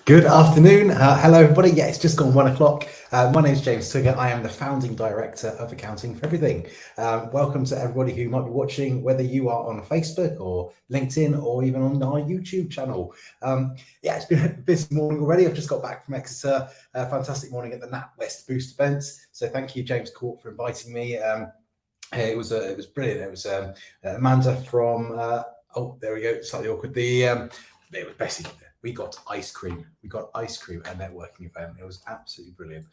Good afternoon. Hello, everybody. Yeah, it's just gone 1 o'clock. My name is James Tugger. I am the founding director of Accounting for Everything. Welcome to everybody who might be watching, whether you are on Facebook or LinkedIn or even on our YouTube channel. Yeah, it's been a busy morning already. I've just got back from Exeter. Fantastic morning at the NatWest Boost event. So thank you, James Court, for inviting me. It was brilliant. It was Amanda from. Oh, there we go. Slightly awkward. It was basically. We got ice cream. We got ice cream at a networking event. It was absolutely brilliant.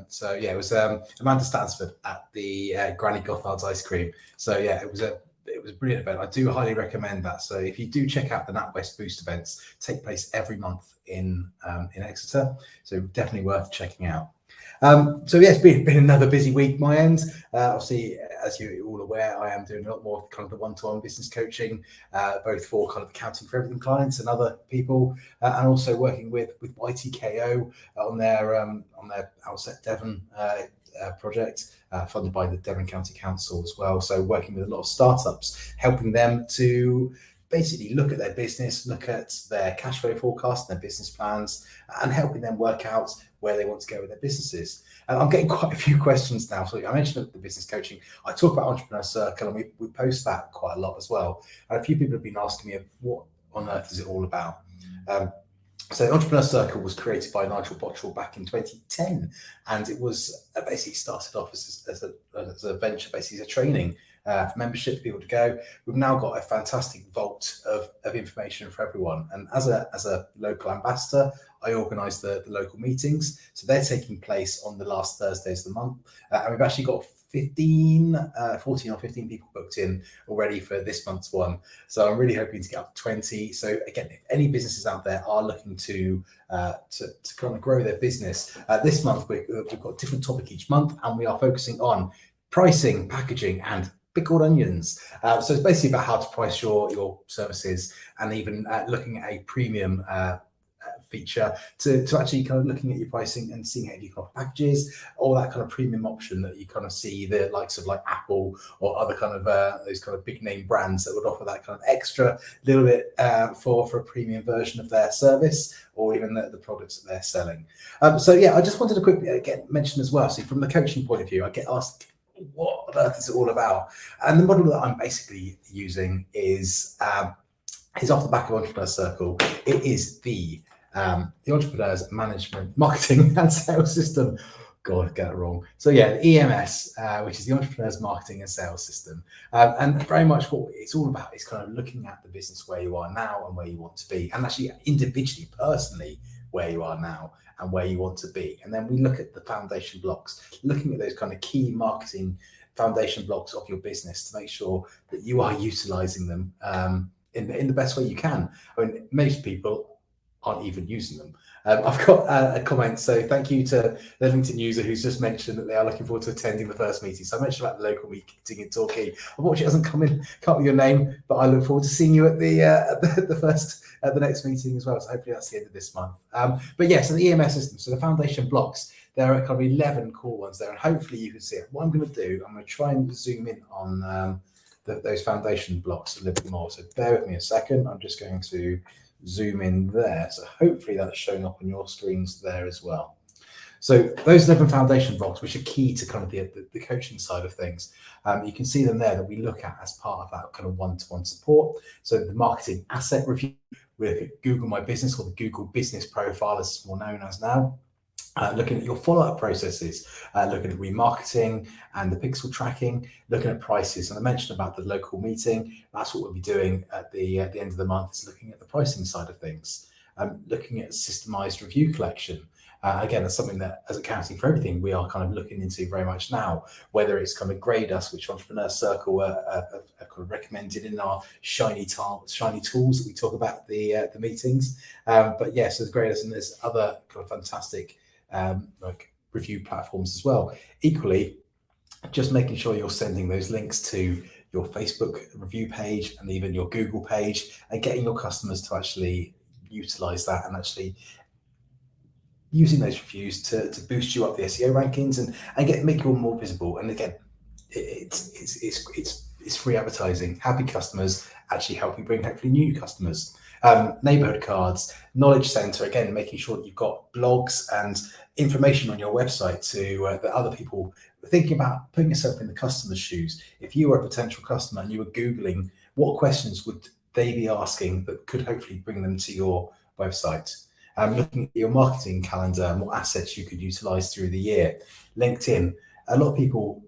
So yeah, it was Amanda Stansford at the Granny Gothard's ice cream. So yeah, it was a brilliant event. I do highly recommend that. So if you do check out the NatWest Boost events, take place every month in Exeter. So definitely worth checking out. So yeah, it's been another busy week my end. Obviously, as you're all aware, I am doing a lot more kind of the one-to-one business coaching, both for kind of Accounting for Everything clients and other people, and also working with YTKO on their Outset Devon project, funded by the Devon County Council as well. So working with a lot of startups, helping them to basically look at their business, look at their cash flow forecast, their business plans, and helping them work out where they want to go with their businesses. And I'm getting quite a few questions now. So I mentioned the business coaching. I talk about Entrepreneur Circle, and we post that quite a lot as well. And a few people have been asking me, what on earth is it all about? So Entrepreneur Circle was created by Nigel Bottrell back in 2010, and it was basically started off as a venture, basically as a training for membership for people to go. We've now got a fantastic vault of information for everyone. And as a local ambassador, I organise the local meetings. So they're taking place on the last Thursdays of the month. And we've actually got 14 or 15 people booked in already for this month's one. So I'm really hoping to get up to 20. So again, if any businesses out there are looking to kind of grow their business, this month we've got a different topic each month, and we are focusing on pricing, packaging, and pickled onions. So it's basically about how to price your services, and even looking at a premium feature to actually kind of looking at your pricing and seeing how you can offer packages, or that kind of premium option that you kind of see the likes of like Apple or other kind of those kind of big name brands that would offer that kind of extra little bit for a premium version of their service, or even the products that they're selling. So yeah, I just wanted to quickly mention as well. So from the coaching point of view, I get asked, what on earth is it all about? And the model that I'm basically using is off the back of Entrepreneur Circle. It is the Entrepreneur's Management, Marketing and Sales System. God, I get it wrong. So yeah, the EMS, which is the Entrepreneur's Marketing and Sales System. And very much what it's all about is kind of looking at the business where you are now and where you want to be, and actually individually, personally, where you are now and where you want to be. And then we look at the foundation blocks, looking at those kind of key marketing foundation blocks of your business to make sure that you are utilizing them in the best way you can. I mean, most people aren't even using them. I've got a comment. So thank you to the LinkedIn user who's just mentioned that they are looking forward to attending the first meeting. So I mentioned about the local meeting in Torquay. Unfortunately, it hasn't come with your name, but I look forward to seeing you at the next meeting as well. So hopefully that's the end of this month. But yeah, so the EMS system, so the foundation blocks, there are kind of 11 core ones there, and hopefully you can see it. What I'm going to do, I'm going to try and zoom in on those foundation blocks a little bit more. So bear with me a second. I'm just going to zoom in there. So hopefully that's showing up on your screens there as well. So those 11 foundation blocks, which are key to kind of the coaching side of things, you can see them there that we look at as part of that kind of one-to-one support. So the marketing asset review, we look at Google My Business, or the Google Business Profile as it's more known as now. Looking at your follow-up processes, looking at remarketing and the pixel tracking, looking at prices. And I mentioned about the local meeting. That's what we'll be doing at the end of the month, is looking at the pricing side of things. Looking at systemized review collection. Again, that's something that, as Accounting for Everything, we are kind of looking into very much now, whether it's kind of Grade Us, which Entrepreneur Circle are kind of recommended in our shiny tools that we talk about at the meetings. But yes, there's Grade Us, and there's other kind of fantastic like review platforms as well. Equally, just making sure you're sending those links to your Facebook review page and even your Google page, and getting your customers to actually utilize that and actually using those reviews to boost you up the SEO rankings and make you more visible. And again, it's free advertising. Happy customers actually helping bring hopefully new customers. Neighborhood cards, knowledge center, again, making sure that you've got blogs and information on your website to that other people thinking about putting yourself in the customer's shoes. If you were a potential customer and you were Googling what questions would they be asking that could hopefully bring them to your website. Looking at your marketing calendar and what assets you could utilize through the year. LinkedIn, a lot of people,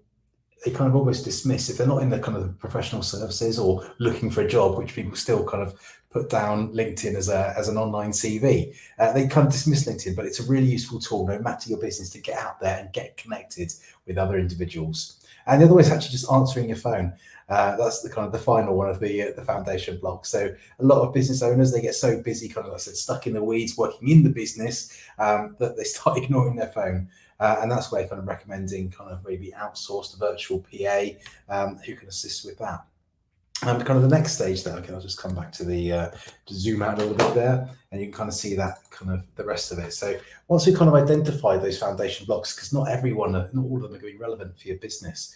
they kind of almost dismiss if they're not in the kind of professional services or looking for a job, which people still kind of put down LinkedIn as an online CV. They kind of dismiss LinkedIn, but it's a really useful tool, no matter your business, to get out there and get connected with other individuals. And the other way is actually just answering your phone. That's the kind of the final one of the foundation block. So a lot of business owners, they get so busy, kind of like I said, stuck in the weeds, working in the business, that they start ignoring their phone. And that's where kind of recommending kind of maybe outsourced virtual PA who can assist with that. And kind of the next stage there, okay, I'll just come back to the to zoom out a little bit there, and you can kind of see that kind of the rest of it. So once we kind of identify those foundation blocks, because not all of them are going to be relevant for your business,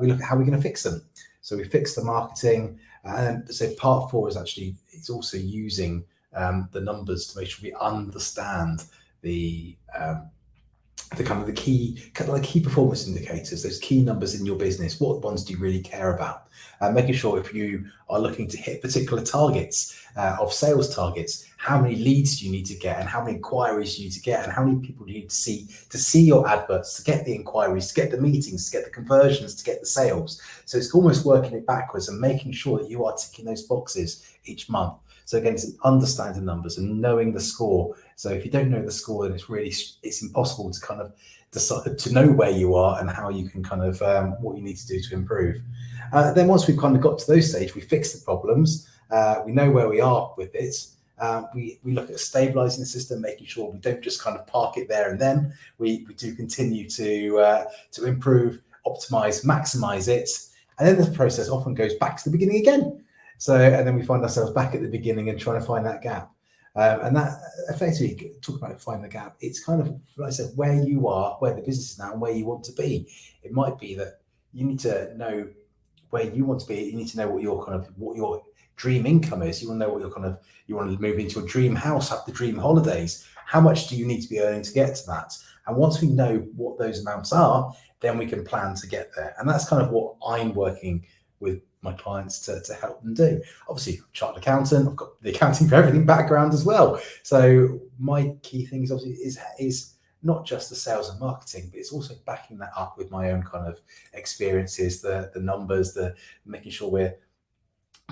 we look at how we're going to fix them. So we fix the marketing, and so part 4 is actually, it's also using the numbers to make sure we understand the key performance indicators, those key numbers in your business. What ones do you really care about? Making sure if you are looking to hit particular targets of sales targets, how many leads do you need to get, and how many inquiries do you need to get, and how many people do you need to see your adverts, to get the inquiries, to get the meetings, to get the conversions, to get the sales. So it's almost working it backwards and making sure that you are ticking those boxes each month. So again, it's understanding the numbers and knowing the score. So if you don't know the score, then it's impossible to kind of decide to know where you are and how you can kind of what you need to do to improve. Then once we've kind of got to those stage, we fix the problems. We know where we are with it. We look at stabilizing the system, making sure we don't just kind of park it there and then. We do continue to improve, optimize, maximize it, and then the process often goes back to the beginning again. So, and then we find ourselves back at the beginning and trying to find that gap. And that effectively, talk about finding the gap, it's kind of, like I said, where you are, where the business is now, and where you want to be. It might be that you need to know where you want to be. You need to know what your dream income is. You want to know what you want to move into your dream house, have the dream holidays. How much do you need to be earning to get to that? And once we know what those amounts are, then we can plan to get there. And that's kind of what I'm working with my clients to help them do. Obviously, chartered accountant, I've got the accounting for everything background as well. So my key thing is obviously is not just the sales and marketing, but it's also backing that up with my own kind of experiences, the numbers, the making sure we're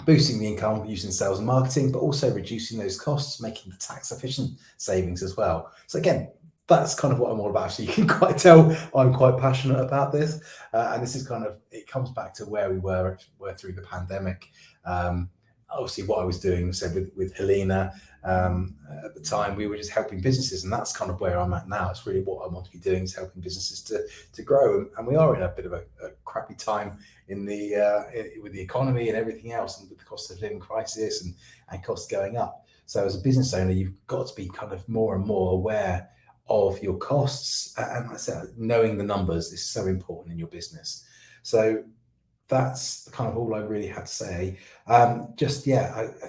boosting the income using sales and marketing, but also reducing those costs, making the tax efficient savings as well. So again, that's kind of what I'm all about. So you can quite tell I'm quite passionate about this. And this is kind of, it comes back to where we were through the pandemic. Obviously what I was doing, so with Helena, at the time, we were just helping businesses, and that's kind of where I'm at now. It's really what I want to be doing, is helping businesses to grow. And we are in a bit of a crappy time in with the economy and everything else, and with the cost of living crisis and costs going up. So as a business owner, you've got to be kind of more and more aware of your costs, and like I said, knowing the numbers is so important in your business. So that's kind of all I really had to say. I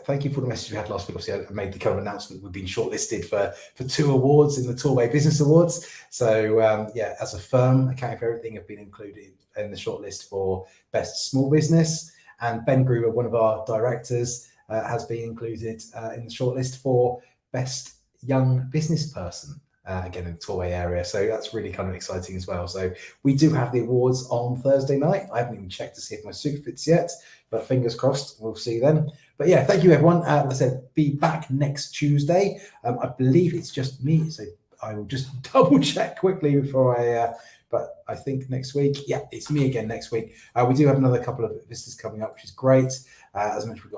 thank you for the message we had last week. Obviously, I made the kind of announcement we've been shortlisted for 2 awards in the Tourway Business Awards. So as a firm, Accounting for Everything have been included in the shortlist for Best Small Business, and Ben Gruber, one of our directors, has been included in the shortlist for Best Young Business Person. Again, in the Tourway area. So that's really kind of exciting as well. So we do have the awards on Thursday night. I haven't even checked to see if my suit fits yet, but fingers crossed, we'll see then. But yeah, thank you everyone. Like I said, be back next Tuesday. I believe it's just me, so I will just double check quickly before but I think next week, yeah, it's me again next week. We do have another couple of visitors coming up, which is great. As I mentioned,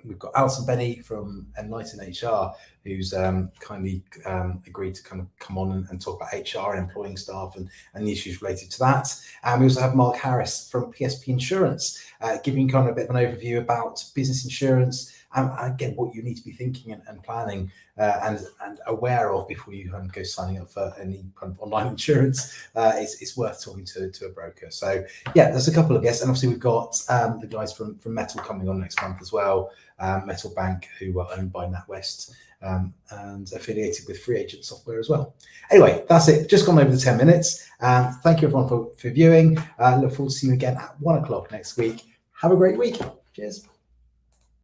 we've got Alison Benny from Enlighten HR, who's kindly agreed to kind of come on and talk about HR and employing staff and the issues related to that. And we also have Mark Harris from PSP Insurance, giving kind of a bit of an overview about business insurance and again, what you need to be thinking and planning and aware of before you go signing up for any kind of online insurance. It's worth talking to a broker. So yeah, there's a couple of guests, and obviously we've got the guys from Metal coming on next month as well. Metal Bank, who are owned by NatWest and affiliated with Free Agent Software as well. Anyway, that's it. Just gone over the 10 minutes. Thank you everyone for viewing. Look forward to seeing you again at 1 o'clock next week. Have a great week. Cheers.